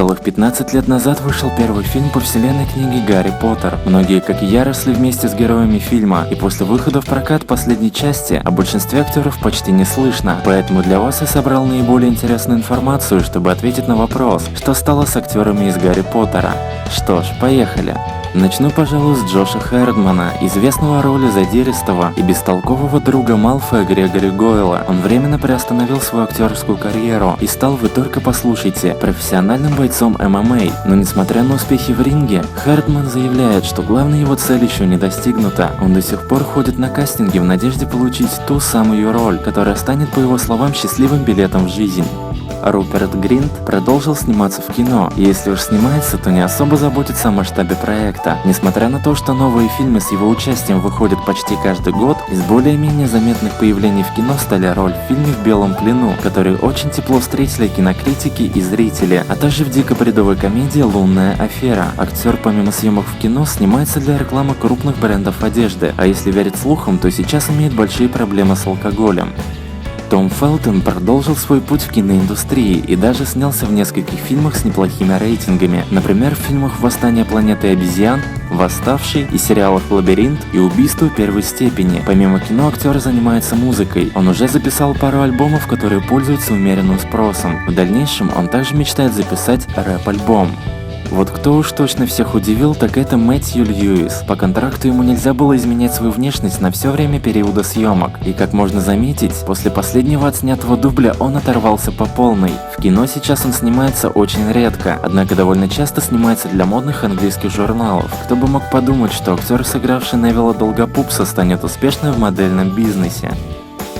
Целых 15 лет назад вышел первый фильм по вселенной книги «Гарри Поттер». Многие, как и я, росли вместе с героями фильма, и после выхода в прокат последней части о большинстве актеров почти не слышно. Поэтому для вас я собрал наиболее интересную информацию, чтобы ответить на вопрос, что стало с актерами из «Гарри Поттера». Что ж, поехали. Начну, пожалуй, с Джоша Хердмана, известного роли задиристого и бестолкового друга Малфоя Грегори Гойла. Он временно приостановил свою актерскую карьеру и стал, вы только послушайте, профессиональным бойцом ММА. Но несмотря на успехи в ринге, Хердман заявляет, что главная его цель еще не достигнута. Он до сих пор ходит на кастинги в надежде получить ту самую роль, которая станет, по его словам, счастливым билетом в жизнь. Руперт Гринт продолжил сниматься в кино, и если уж снимается, то не особо заботится о масштабе проекта. Несмотря на то, что новые фильмы с его участием выходят почти каждый год, из более-менее заметных появлений в кино стали роль в фильме «В белом плену», который очень тепло встретили кинокритики и зрители, а также в дико-бредовой комедии «Лунная афера». Актер помимо съемок в кино снимается для рекламы крупных брендов одежды, а если верить слухам, то сейчас имеет большие проблемы с алкоголем. Том Фелтон продолжил свой путь в киноиндустрии и даже снялся в нескольких фильмах с неплохими рейтингами, например, в фильмах «Восстание планеты обезьян», «Восставший» и сериалах «Лабиринт» и «Убийство первой степени». Помимо кино, актер занимается музыкой. Он уже записал пару альбомов, которые пользуются умеренным спросом. В дальнейшем он также мечтает записать рэп-альбом. Вот кто уж точно всех удивил, так это Мэтью Льюис. По контракту ему нельзя было изменять свою внешность на все время периода съемок. И как можно заметить, после последнего отснятого дубля он оторвался по полной. В кино сейчас он снимается очень редко, однако довольно часто снимается для модных английских журналов. Кто бы мог подумать, что актер, сыгравший Невилла Долгопупса, станет успешным в модельном бизнесе.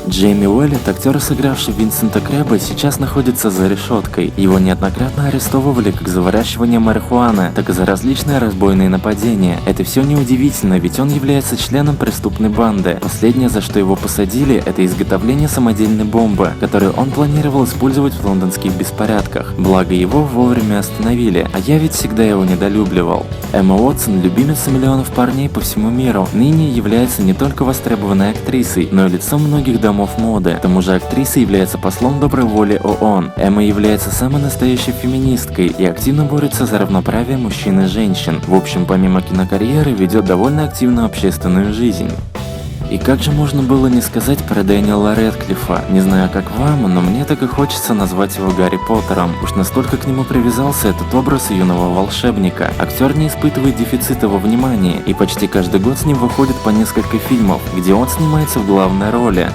Джейми Уэллет, актер, сыгравший Винсента Крэба, сейчас находится за решеткой. Его неоднократно арестовывали как за выращивание марихуаны, так и за различные разбойные нападения. Это все неудивительно, ведь он является членом преступной банды. Последнее, за что его посадили, это изготовление самодельной бомбы, которую он планировал использовать в лондонских беспорядках. Благо его вовремя остановили, а я ведь всегда его недолюбливал. Эмма Уотсон, любимица миллионов парней по всему миру, ныне является не только востребованной актрисой, но и лицом многих домов моды. К тому же актриса является послом доброй воли ООН. Эмма является самой настоящей феминисткой и активно борется за равноправие мужчин и женщин. В общем, помимо кинокарьеры, ведет довольно активную общественную жизнь. И как же можно было не сказать про Дэниела Рэдклиффа? Не знаю, как вам, но мне так и хочется назвать его Гарри Поттером. Уж настолько к нему привязался этот образ юного волшебника. Актер не испытывает дефицита во внимании, и почти каждый год с ним выходит по несколько фильмов, где он снимается в главной роли.